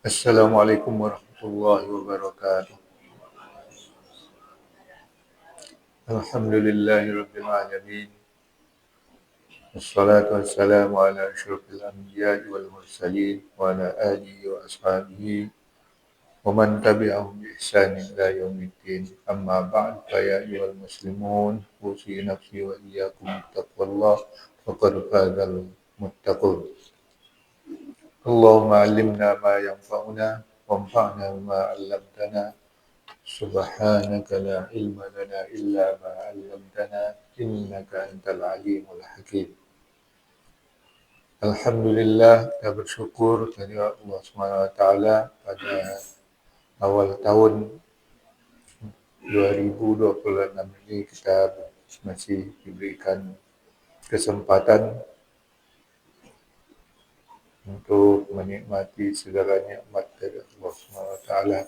Assalamualaikum warahmatullahi wabarakatuh. Alhamdulillahi rabbil alamin. Wassalatu wassalamu ala asyrafil anbiya'i wal mursalin wa ala alihi wa ashabihi wa man tabi'ahum bi ihsanin ila yaumiddin. Amma ba'd, fa ya ayyuhal muslimun, usi nafsi wa iyyakum bittaqwallah faqad fazal muttaqun. Allahumma 'allimna ma yanfa'una wanfa'na bima 'allamtana. Subhanaka la ilma lana illa ma 'allamtana innaka antal alimul hakim. Alhamdulillah, kita bersyukur kepada Allah Subhanahu wa taala pada awal tahun 2026 ini kita masih diberikan kesempatan untuk menikmati segala nikmat dari Allah Subhanahu wa taala.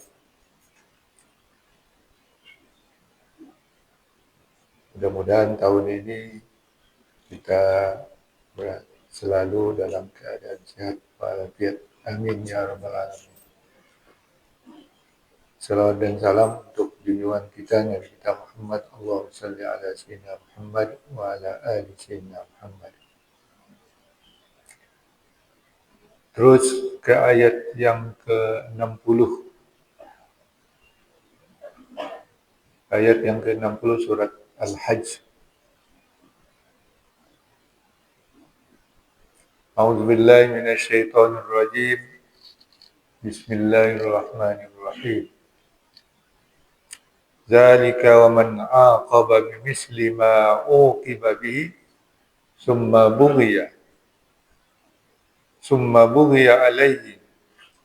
Mudah-mudahan tahun ini kita selalu dalam keadaan sihat walafiat. Amin ya rabbal alamin. Salawat dan salam untuk junjungan kita Nabi kita Muhammad. Allahumma salli ala sayyidina Muhammad wa ala ali sayyidina Muhammad. Terus ke ayat yang ke-60. Ayat yang ke-60 surat Al-Hajj. A'udzu billahi minasy syaithanir rajim. Bismillahirrahmanirrahim. Zalika wa man 'aqaba bimithli ma 'uqiba bihi summa bughiya alayhi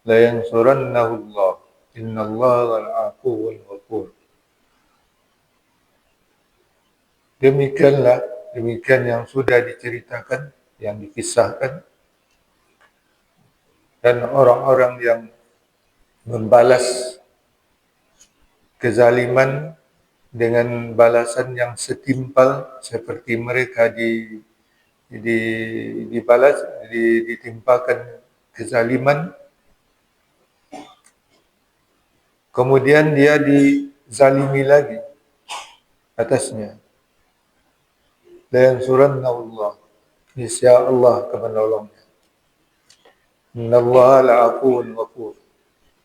la yansurannahu Allah innallaha al-'afuwwul ghafur. Demikian yang sudah diceritakan, yang dikisahkan, dan orang-orang yang membalas kezaliman dengan balasan yang setimpal seperti mereka ditimpakan kezaliman, kemudian dia dizalimi lagi atasnya. La yansurannahu Allah, niscaya Allah akan menolongnya. Innallaha la'afuwwun ghafur,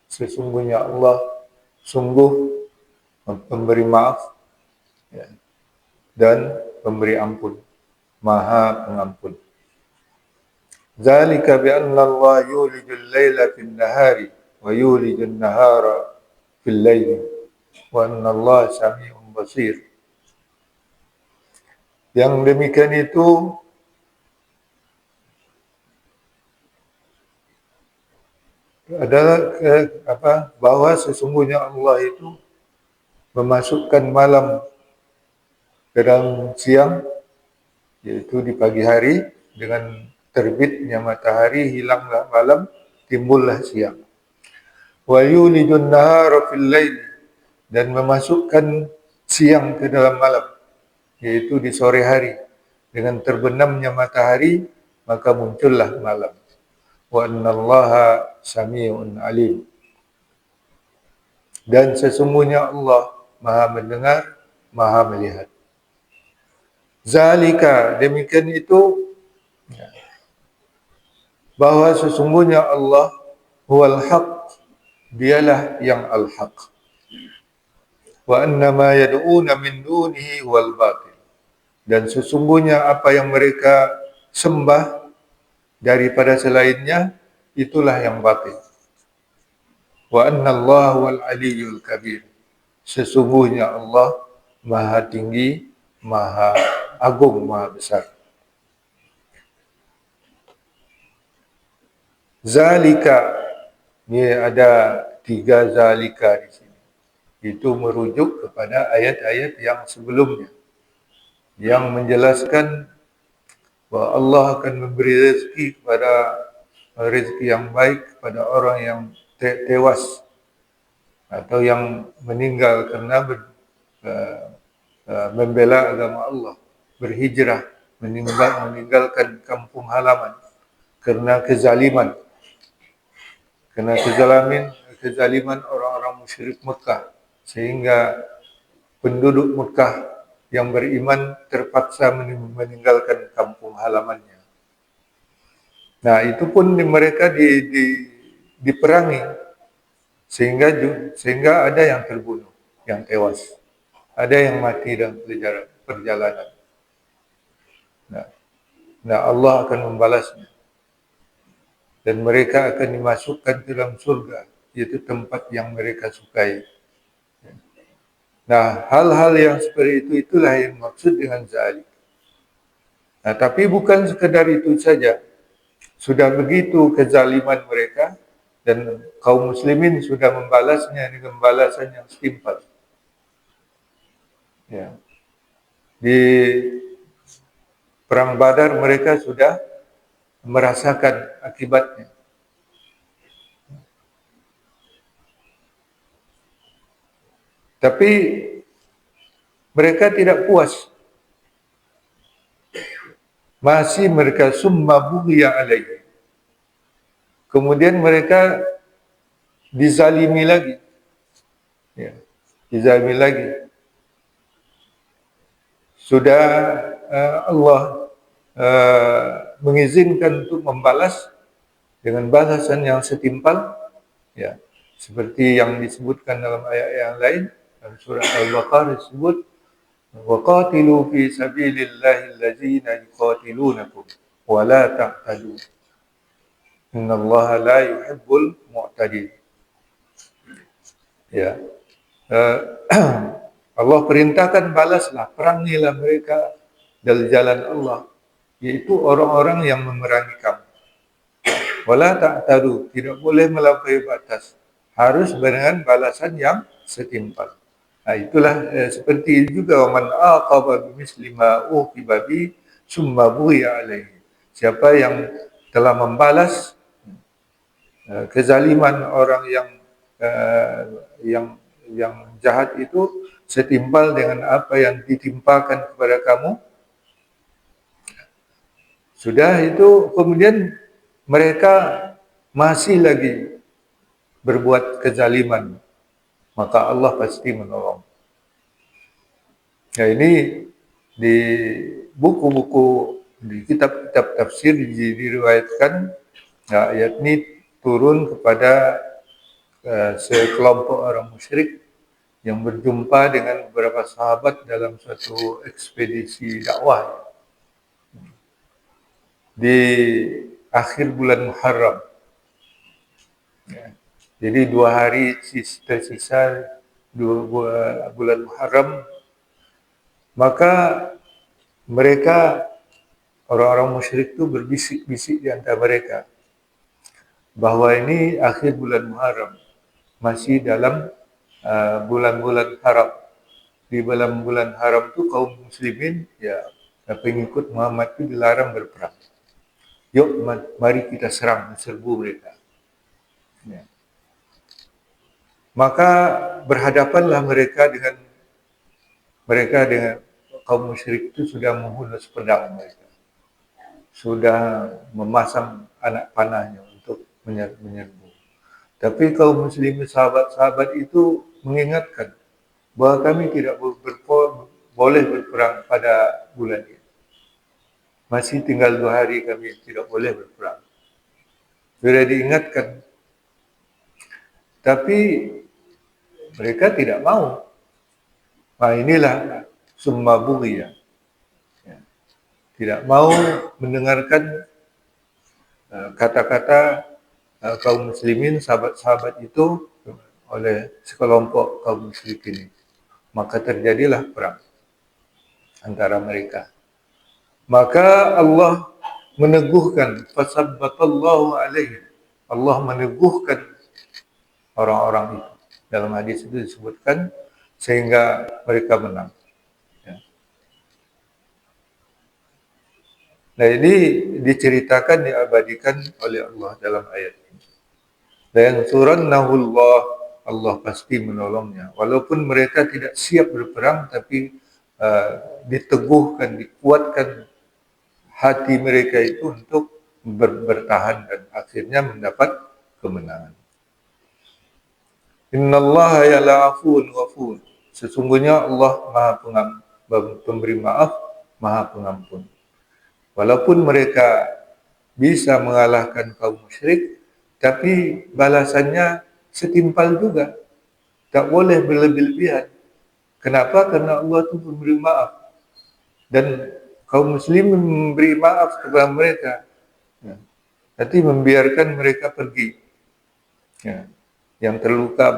sesungguhnya Allah sungguh pemberi maaf dan pemberi ampun, maha pengampun. Zalika bi anna Allah yulijul laila fin nahari wa yulijun nahara fil laili wa anna Allah sami'un basir. Yang demikian itu adalah bahwa sesungguhnya Allah itu memasukkan malam ke dalam siang, yaitu di pagi hari, dengan terbitnya matahari hilanglah malam, timbullah siang. Wa yulijun nahara fil lail, dan memasukkan siang ke dalam malam, yaitu di sore hari, dengan terbenamnya matahari maka muncullah malam. Wa annallaha sami'un alim, dan sesungguhnya Allah maha mendengar, maha melihat. Zalika, demikian itu, bahwa sesungguhnya Allah huwal haq, dialah yang al-haq. Wa annama yad'una min dunihi huwal batil, dan sesungguhnya apa yang mereka sembah daripada selainnya itulah yang batil. Wa annallaha huwal aliyyul kabir, sesungguhnya Allah maha tinggi, maha agung, maha besar. Zalika, ini ada 3 zalika di sini. Itu merujuk kepada ayat-ayat yang sebelumnya yang menjelaskan bahwa Allah akan memberi rezeki yang baik kepada orang yang tewas atau yang meninggal karena membela agama Allah, berhijrah, meninggalkan kampung halaman karena kezaliman, Karena kezaliman orang-orang musyrik Mekah, sehingga penduduk Mekah yang beriman terpaksa meninggalkan kampung halamannya. Nah, itu pun mereka diperangi, sehingga ada yang terbunuh, yang tewas, ada yang mati dalam perjalanan. Nah, Allah akan membalasnya, dan mereka akan dimasukkan ke dalam surga, yaitu tempat yang mereka sukai. Nah, hal-hal yang seperti itulah yang maksud dengan zalik. Nah, tapi bukan sekedar itu saja. Sudah begitu kezaliman mereka, dan kaum muslimin sudah membalasnya dengan balasan yang setimpal. Ya. Di Perang Badar mereka sudah merasakan akibatnya. Tapi mereka tidak puas. Masih mereka summa bughiya alaihi. Kemudian mereka dizalimi lagi. Ya, dizalimi lagi. Sudah Allah mengizinkan untuk membalas dengan balasan yang setimpal, ya, seperti yang disebutkan dalam ayat yang lain, dalam surah Al-Baqarah disebut وَقَاتِلُوا فِي سَبِيلِ اللَّهِ الَّذِينَ يُقَاتِلُونَكُمْ وَلَا تَعْتَدُوا إِنَّ اللَّهَ لَا يُحِبُّ الْمُعْتَدِينَ. Ya, Allah perintahkan balaslah, perangilah mereka dalam jalan Allah, yaitu orang-orang yang memerangi kamu. Wala ta'tadu, tidak boleh melampaui batas, harus dengan balasan yang setimpal. Nah, itulah seperti juga man aqaba bimisli ma uqiba bi summa bughiya alaihi. Siapa yang telah membalas kezaliman orang yang jahat itu setimpal dengan apa yang ditimpakan kepada kamu, sudah itu kemudian mereka masih lagi berbuat kezaliman, maka Allah pasti menolong. Nah, ini di buku-buku, di kitab-kitab tafsir diriwayatkan, nah, ayat ini turun kepada sekelompok orang musyrik yang berjumpa dengan beberapa sahabat dalam suatu ekspedisi dakwah di akhir bulan Muharram. Ya. Jadi 2 hari tersisa bulan Muharram, maka mereka orang-orang musyrik itu berbisik-bisik di antara mereka bahwa ini akhir bulan Muharram, masih dalam bulan-bulan haram. Di dalam bulan haram itu kaum muslimin, ya, pengikut Muhammad itu dilarang berperang. Yuk, mari kita serbu mereka. Ya. Maka berhadapanlah mereka dengan kaum musyrik itu sudah menghunus pedang mereka, sudah memasang anak panahnya untuk menyerbu. Tapi kaum muslimin, sahabat-sahabat itu mengingatkan bahwa kami tidak boleh berperang pada bulan ini. Masih tinggal 2 hari kami tidak boleh berperang. Sudah diingatkan, tapi mereka tidak mau. Nah, inilah summa bughiya. Ya. Tidak mau mendengarkan kata-kata kaum muslimin, sahabat-sahabat itu oleh sekelompok kaum musyrik ini. Maka terjadilah perang antara mereka. Maka Allah meneguhkan, fasabbatallahu alaihi. Allah meneguhkan orang-orang itu. Dalam hadis itu disebutkan sehingga mereka menang. Ya. Nah, ini diceritakan, diabadikan oleh Allah dalam ayat ini. Dan surannahullah, Allah pasti menolongnya. Walaupun mereka tidak siap berperang, tapi diteguhkan, dikuatkan hati mereka itu untuk bertahan dan akhirnya mendapat kemenangan. Innallaha ya'afun ghafur. Sesungguhnya Allah Maha pemberi maaf, Maha Pengampun. Walaupun mereka bisa mengalahkan kaum musyrik, tapi balasannya setimpal juga. Tak boleh berlebih-lebihan. Kenapa? Karena Allah itu memberi maaf. Dan kaum muslim memberi maaf kepada mereka. Nanti membiarkan mereka pergi. Ya. Yang terluka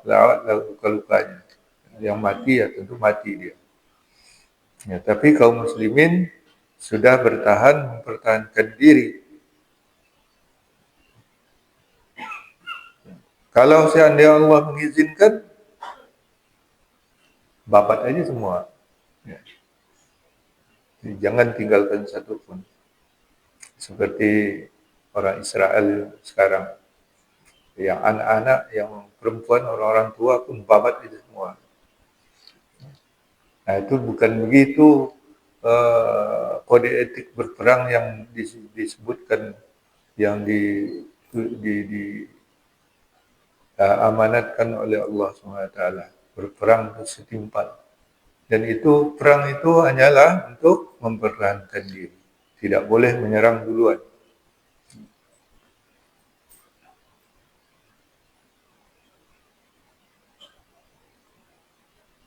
lawatlah luka-lukanya. Yang mati ya tentu mati dia. Ya, tapi kaum muslimin sudah bertahan mempertahankan diri. Kalau seandainya Allah mengizinkan, babat aja semua. Ya. Jangan tinggalkan satu pun. Seperti orang Israel sekarang. Yang anak-anak, yang perempuan, orang-orang tua pun babat itu semua. Nah itu bukan begitu kode etik berperang yang disebutkan, yang amanatkan oleh Allah SWT. Berperang setimpal. Dan itu perang itu hanyalah untuk mempertahankan diri. Tidak boleh menyerang duluan.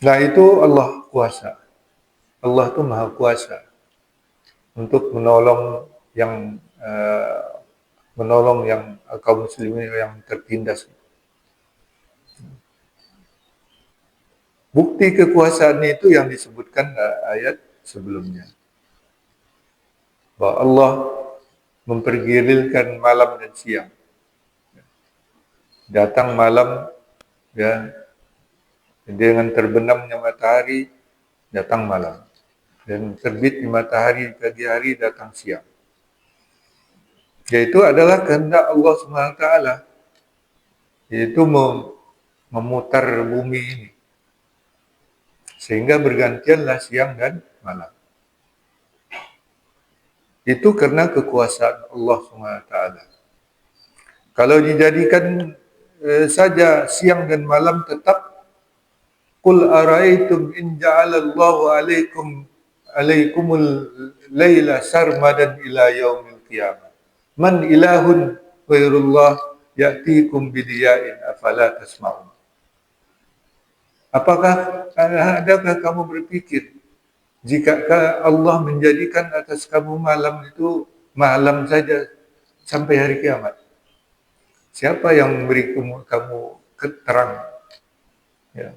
Nah itu Allah kuasa. Allah itu maha kuasa untuk menolong yang kaum muslimin yang tertindas. Bukti kekuasaan itu yang disebutkan ayat sebelumnya. Bahwa Allah mempergirilkan malam dan siang. Datang malam, ya, dengan terbenamnya matahari, datang malam. Dan terbit di matahari pagi hari, datang siang. Yaitu adalah kehendak Allah SWT. Yaitu memutar bumi ini. Sehingga bergantianlah siang dan malam. Itu karena kekuasaan Allah SWT. Kalau dijadikan saja siang dan malam tetap, Qul ara'aytum in ja'alallahu alaikumul laila sarmadan ila yaumil qiyamah. Man ilahun ghairullah ya'tikum bidiya'in afala tasma'un. Adakah kamu berpikir, jika Allah menjadikan atas kamu malam itu malam saja sampai hari kiamat, siapa yang memberi kamu terang? Ya.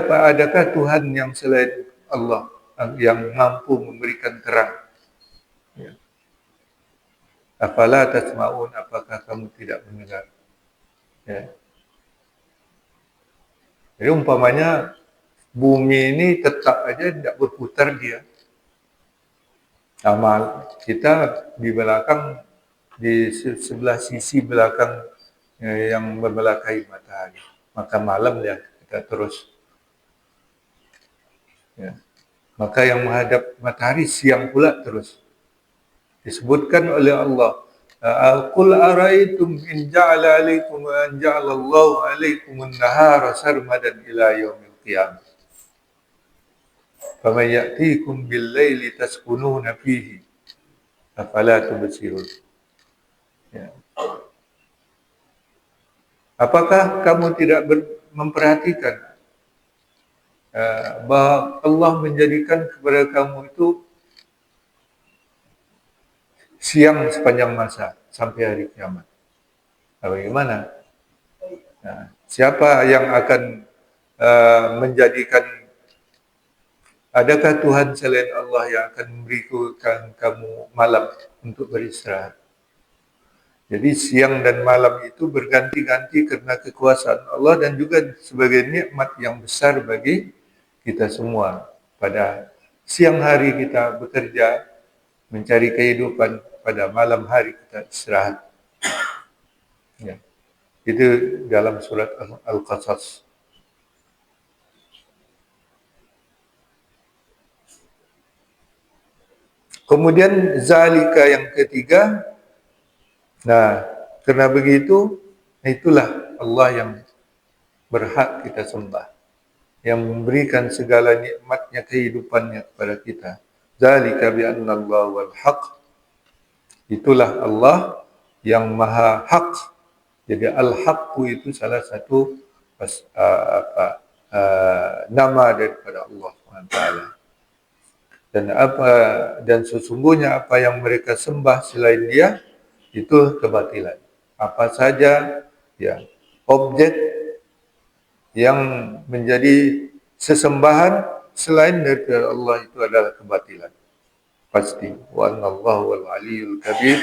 Adakah Tuhan yang selain Allah yang mampu memberikan terang? Ya. Afala tasma'un, apakah kamu tidak mendengar? Ya. Jadi umpamanya bumi ini tetap aja tidak berputar dia. Amal kita di belakang, di sebelah sisi belakang yang membelakangi matahari. Maka malam ya kita terus. Ya. Maka yang menghadap matahari siang pula terus. Disebutkan oleh Allah, Qul ara'aytum in ja'ala alaikum wa an ja'alallahu alaikum an-nahara sarmadan ila yaumil qiyamah. Faman ya'tikum bil-laili taskununa fihi afala tubsirun. Ya. Apakah kamu tidak memperhatikan bahwa Allah menjadikan kepada kamu itu siang sepanjang masa sampai hari kiamat? Bagaimana? Nah, siapa yang akan menjadikan, adakah Tuhan selain Allah yang akan memberikan kamu malam untuk beristirahat? Jadi siang dan malam itu berganti-ganti karena kekuasaan Allah dan juga sebagai nikmat yang besar bagi kita semua. Pada siang hari kita bekerja, mencari kehidupan, pada malam hari kita istirahat. Ya. Itu dalam surat Al-Qasas. Kemudian zalika yang ketiga, nah karena begitu, itulah Allah yang berhak kita sembah, yang memberikan segala nikmatnya, kehidupannya kepada kita. Zalika bi anna Allah wal haq. Itulah Allah yang maha hak. Jadi al-haqqu itu salah satu nama daripada Allah SWT. Dan sesungguhnya apa yang mereka sembah selain Dia itu kebatilan. Apa saja ya objek yang menjadi sesembahan selain daripada Allah itu adalah kebatilan. Pasti. Wa anallahu wal aliyul kabir.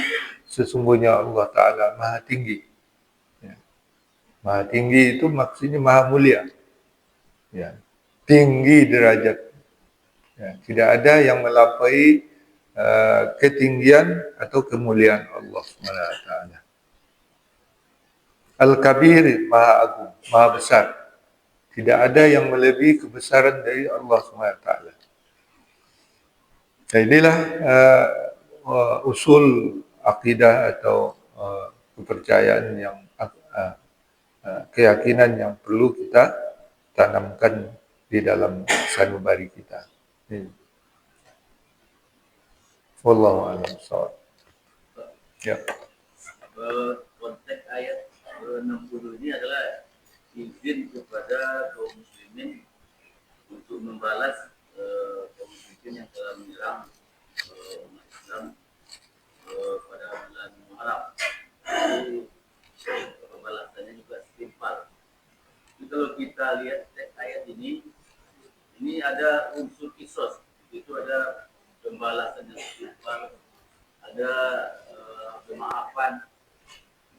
Sesungguhnya Allah Ta'ala maha tinggi. Ya. Maha tinggi itu maksudnya maha mulia. Ya. Tinggi derajat. Ya. Tidak ada yang melampaui ketinggian atau kemuliaan Allah SWT. Al-Kabir, maha agung, maha besar. Tidak ada yang melebihi kebesaran dari Allah SWT. Dan inilah usul akidah atau kepercayaan yang keyakinan yang perlu kita tanamkan di dalam sanubari kita. Wallahu a'lam bishawab. Ya. Konteks ayat 60 ini adalah izin kepada kaum muslimin untuk membalas kaum muslimin yang telah menyerang umat Islam pada bulan Muharram. Jadi pembalasannya juga setimpal. Jadi kalau kita lihat teks ayat ini ada unsur kisos. Itu ada pembalasan yang setimpal, ada pemaafan.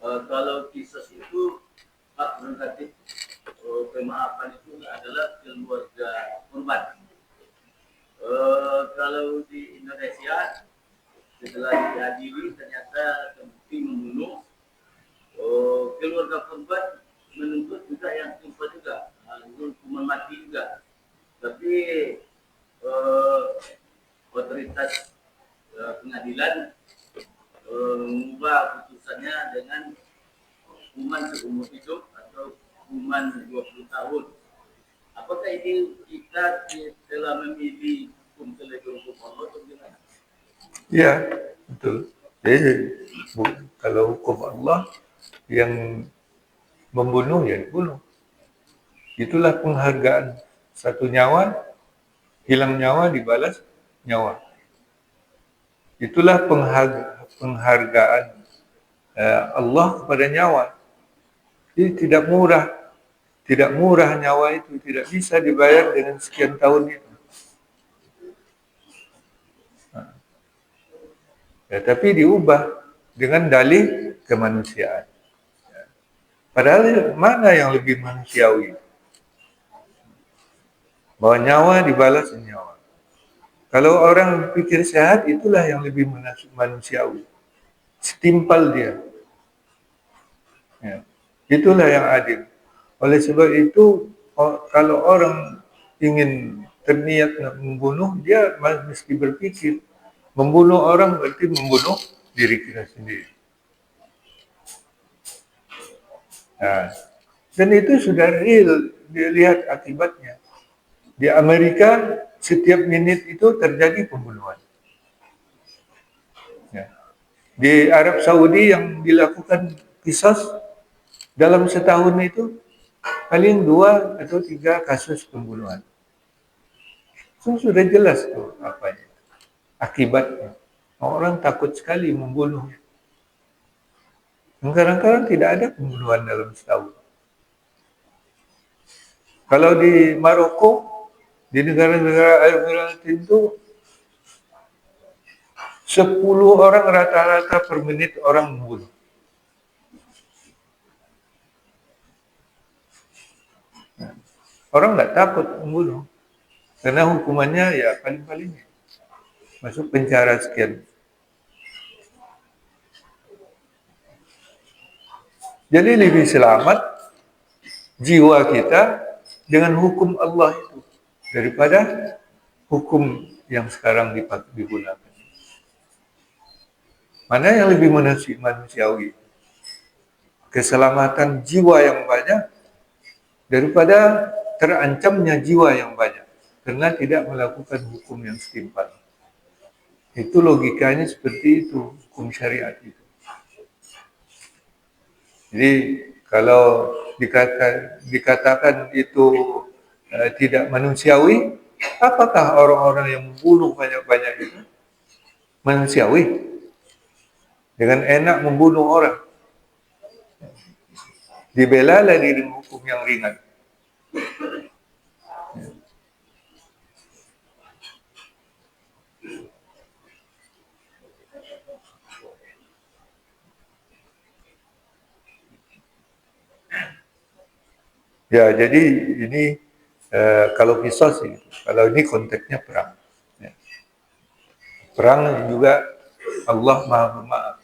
Kalau kisos itu hak prerogatif, pemaafan itu adalah keluarga korban. Kalau di Indonesia setelah dihadiri ternyata terbukti membunuh, keluarga korban menuntut juga yang timpal juga, hukuman mati juga. Tapi otoritas pengadilan mengubah putusannya dengan hukuman seumur hidup atau hukuman 20 tahun. Apakah ini kita telah memilih hukum selain hukum Allah atau bagaimana? Ya, betul. Jadi kalau hukum Allah yang membunuh ya dibunuh. Itulah penghargaan. Satu nyawa, hilang nyawa dibalas nyawa. Itulah penghargaan Allah kepada nyawa. Jadi tidak murah nyawa itu, tidak bisa dibayar dengan sekian tahun itu. Ya, tapi diubah dengan dalih kemanusiaan. Ya. Padahal mana yang lebih manusiawi? Bahwa nyawa dibalas nyawa. Kalau orang pikir sehat, itulah yang lebih manusiawi. Setimpal dia. Ya. Itulah yang adil. Oleh sebab itu, kalau orang ingin terniat nak membunuh, dia mesti berpikir. Membunuh orang berarti membunuh diri kita sendiri. Nah, dan itu sudah real, dia lihat akibatnya. Di Amerika, setiap menit itu terjadi pembunuhan. Ya. Di Arab Saudi yang dilakukan qisas dalam setahun itu paling 2 atau 3 kasus pembunuhan. So, sudah jelas tuh apanya, akibatnya. Orang takut sekali membunuh. Kadang-kadang tidak ada pembunuhan dalam setahun. Kalau di Maroko, di negara-negara Arab itu 10 orang rata-rata per menit orang membunuh. Orang nggak takut membunuh. Karena hukumannya ya paling-palingnya. Masuk penjara sekian. Jadi lebih selamat jiwa kita dengan hukum Allah itu daripada hukum yang sekarang digunakan. Mana yang lebih manusiawi? keselamatan jiwa yang banyak daripada terancamnya jiwa yang banyak karena tidak melakukan hukum yang setimpal. Itu logikanya seperti itu, hukum syariat itu. Jadi kalau dikatakan itu tidak manusiawi, apakah orang-orang yang membunuh banyak-banyak itu manusiawi? Dengan enak membunuh orang, dibelalah dengan hukum yang ringan. Ya, jadi ini kalau kisos itu, kalau ini konteksnya perang. Ya. Perang juga Allah Maha Pemaaf,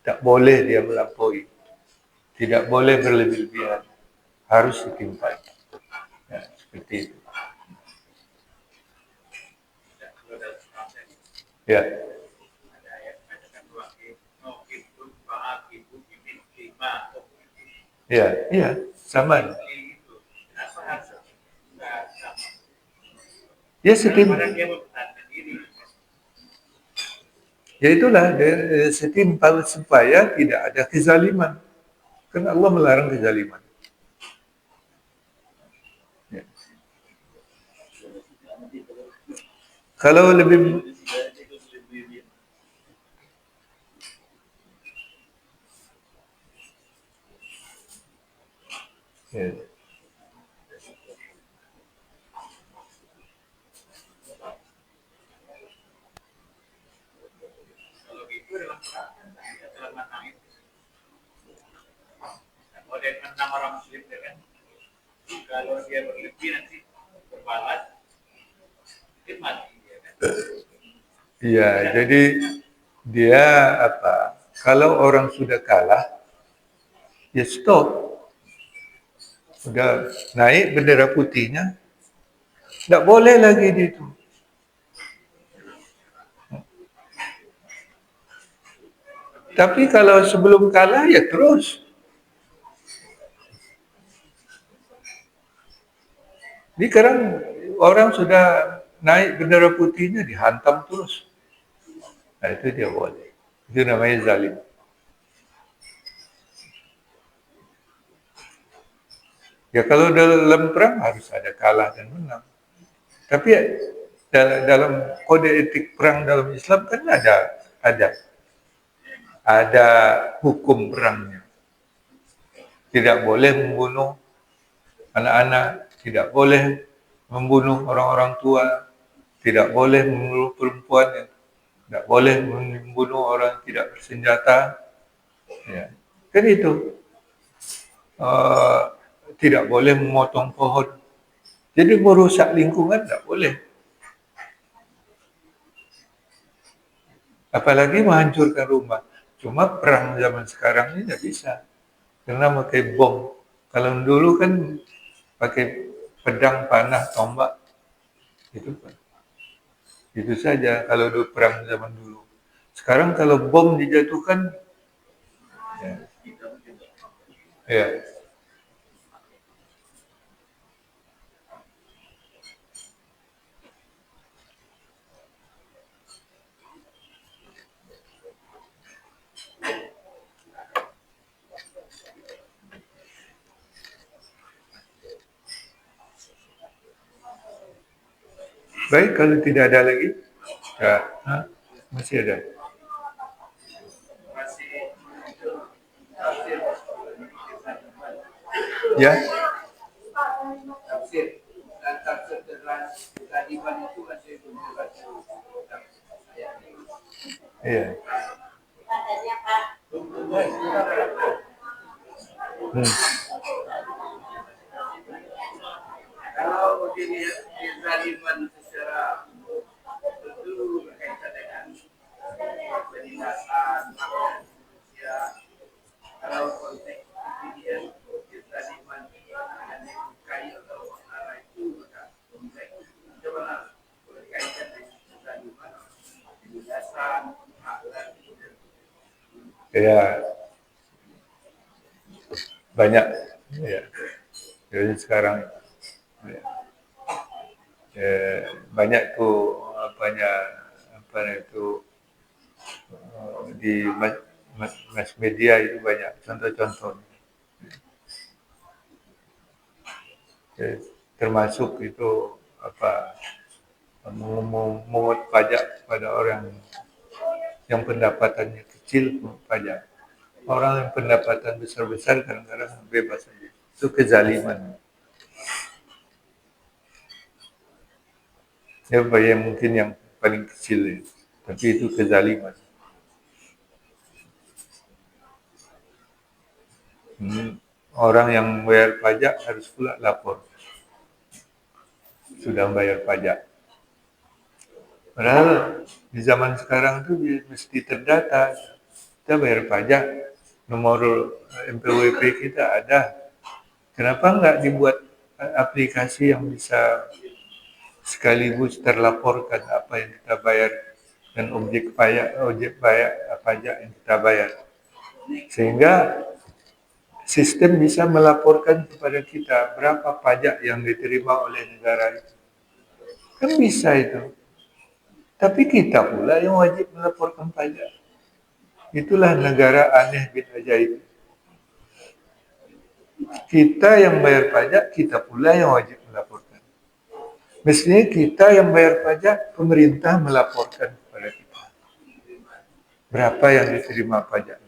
tak boleh dia melampaui, tidak boleh berlebih-lebihan, harus setimpal. Ya, seperti itu. Ya. Ya, iya, sama. Ya setimpal. Ya itulah setimpal supaya tidak ada kezaliman. Karena Allah melarang kezaliman. Ya. Kalau lebih ya. Oleh enam orang muslim kan, kalau dia berlebih nanti berbalas, dia mati. Iya, jadi dia apa? Kalau orang sudah kalah, ya stop. Sudah naik bendera putihnya, tidak boleh lagi itu. Tapi kalau sebelum kalah, ya terus. Ini sekarang orang sudah naik bendera putihnya, dihantam terus. Nah itu dia boleh. Itu namanya zalim. Ya kalau dalam perang harus ada kalah dan menang. Tapi dalam kode etik perang dalam Islam kan ada hukum perangnya. Tidak boleh membunuh anak-anak, tidak boleh membunuh orang-orang tua, tidak boleh membunuh perempuan, tidak boleh membunuh orang tidak bersenjata. Ya. Kan itu. Tidak boleh memotong pohon. Jadi merusak lingkungan tidak boleh. Apalagi menghancurkan rumah. Cuma perang zaman sekarang ini tidak bisa. Karena pakai bom. Kalau dulu kan pakai pedang, panah, tombak. Itu kan. Itu saja kalau dulu perang zaman dulu. Sekarang kalau bom dijatuhkan, ya. Ya. Baik, kalau tidak ada lagi, ya, masih ada. Ya. Tafsir dan tafsir keadilan itu masih belum jelas. Iya. Kalau dilihat kezaliman secara tentu berkaitan dengan penindasan manusia. Kalau konteks kejadian kezaliman yang disukai atau perkara itu maka konteks bagaimana berkaitan dengan kezaliman penindasan hak dan Ya. banyak ya. Jadi sekarang ya, banyak tuh apanya apa itu di mass media itu banyak contoh-contoh. Termasuk itu apa memungut pajak pada orang yang pendapatannya kecil pajak. Orang yang pendapatan besar-besar kadang-kadang bebas saja. Itu kezaliman. Ya, yang mungkin yang paling kecil ya. Tapi itu kezaliman. Orang yang bayar pajak harus pula lapor. Sudah bayar pajak. Padahal di zaman sekarang tuh mesti terdata. Kita bayar pajak, nomor MPWP kita ada. Kenapa enggak dibuat aplikasi yang bisa sekaligus terlaporkan apa yang kita bayar dan objek pajak yang kita bayar, sehingga sistem bisa melaporkan kepada kita berapa pajak yang diterima oleh negara itu. Kan bisa itu. Tapi kita pula yang wajib melaporkan pajak. Itulah negara aneh bin ajaib. Kita yang bayar pajak, kita pula yang wajib melaporkan. Mestinya kita yang bayar pajak, pemerintah melaporkan kepada kita. Berapa yang diterima pajak.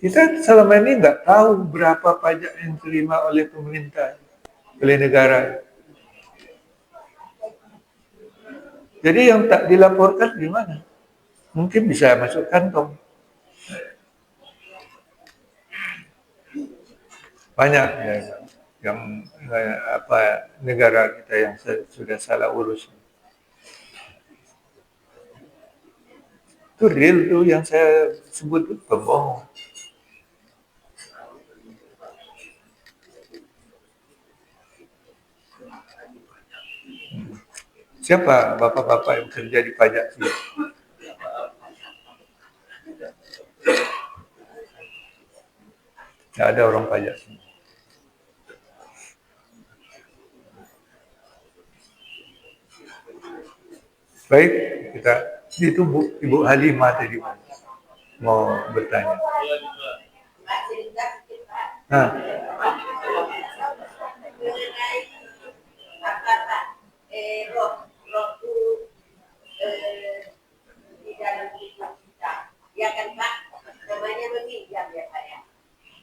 Kita selama ini nggak tahu berapa pajak yang diterima oleh pemerintah, oleh negara. Jadi yang tak dilaporkan gimana? Mungkin bisa masuk kantong. Banyak ya, yang negara kita yang sudah salah urus. Itu real tuh yang saya sebut itu pembohong. Siapa bapak-bapak yang kerja di pajak sih? Tidak ada orang pajak sih. Baik, kita itu Ibu Halimah tadi mau bertanya. Nah.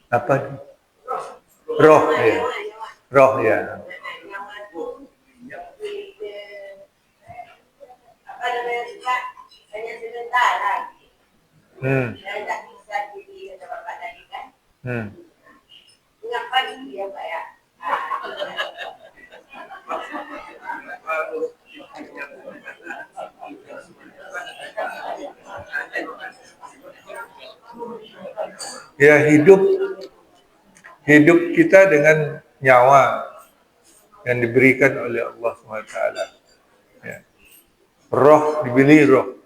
Apa? Roh ya. Roh ya. Ya, hidup kita dengan nyawa yang diberikan oleh Allah SWT. Ya. Roh dibeli roh.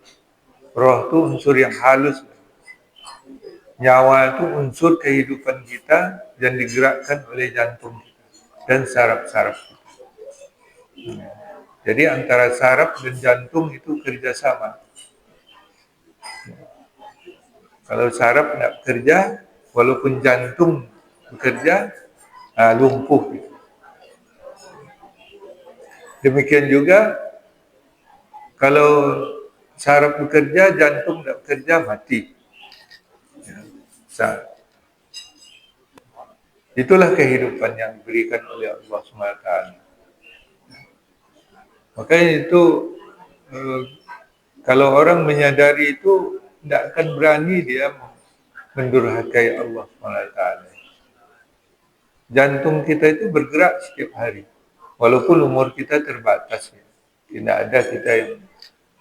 Roh itu unsur yang halus. Nyawa itu unsur kehidupan kita yang digerakkan oleh jantung kita dan saraf-saraf kita. Jadi antara saraf dan jantung itu kerjasama. Kalau saraf tidak bekerja, walaupun jantung bekerja, lumpuh. Demikian juga kalau saraf bekerja, jantung tidak bekerja, mati. Itulah kehidupan yang diberikan oleh Allah SWT. Makanya itu kalau orang menyadari itu tidak akan berani dia mendurhakai Allah SWT. Jantung kita itu bergerak setiap hari, walaupun umur kita terbatas. Tidak ada kita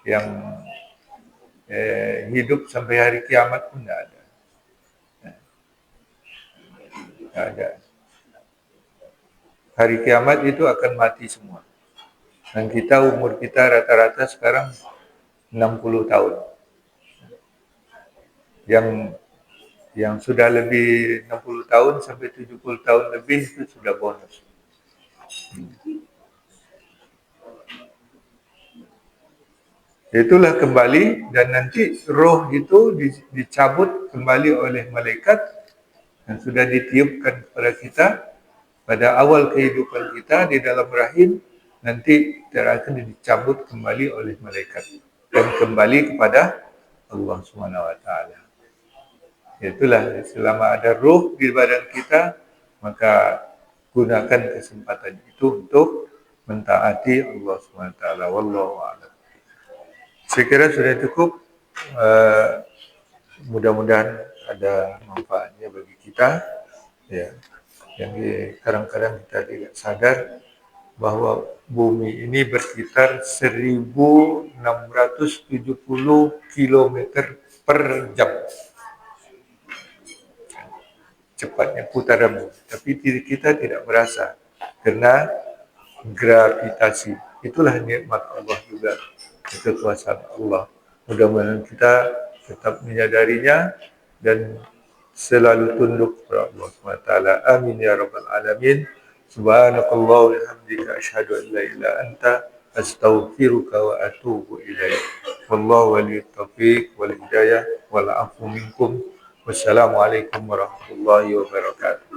yang hidup sampai hari kiamat pun tidak ada. Tidak ada. Hari kiamat itu akan mati semua. Dan umur kita rata-rata sekarang 60 tahun. Yang Yang sudah lebih 60 tahun sampai 70 tahun lebih itu sudah bonus. Itulah kembali, dan nanti roh itu dicabut kembali oleh malaikat yang sudah ditiupkan kepada kita pada awal kehidupan kita di dalam rahim, nanti akan dicabut kembali oleh malaikat dan kembali kepada Allah Subhanahu wa taala. Itulah, selama ada ruh di badan kita, maka gunakan kesempatan itu untuk mentaati Allah Subhanahu wa taala. Wallahu a'lam. Saya kira sudah cukup. Mudah-mudahan ada manfaatnya bagi kita. Ya. Yang kadang-kadang kita tidak sadar bahwa bumi ini berkitar 1670 kilometer per jam. Cepatnya putaran bumi. Tapi diri kita tidak merasa karena gravitasi. Itulah nikmat Allah juga, kekuasaan Allah. Mudah-mudahan kita tetap menyadarinya dan selalu tunduk kepada Allah SWT. Amin ya rabbal alamin. Subhanakallah wa bihamdika asyhadu an la ilaha illa anta astaghfiruka wa atubu ilaik. Wallahu waliyut taufiq wal hidayah wal afu minkum. Wassalamualaikum warahmatullahi wabarakatuh.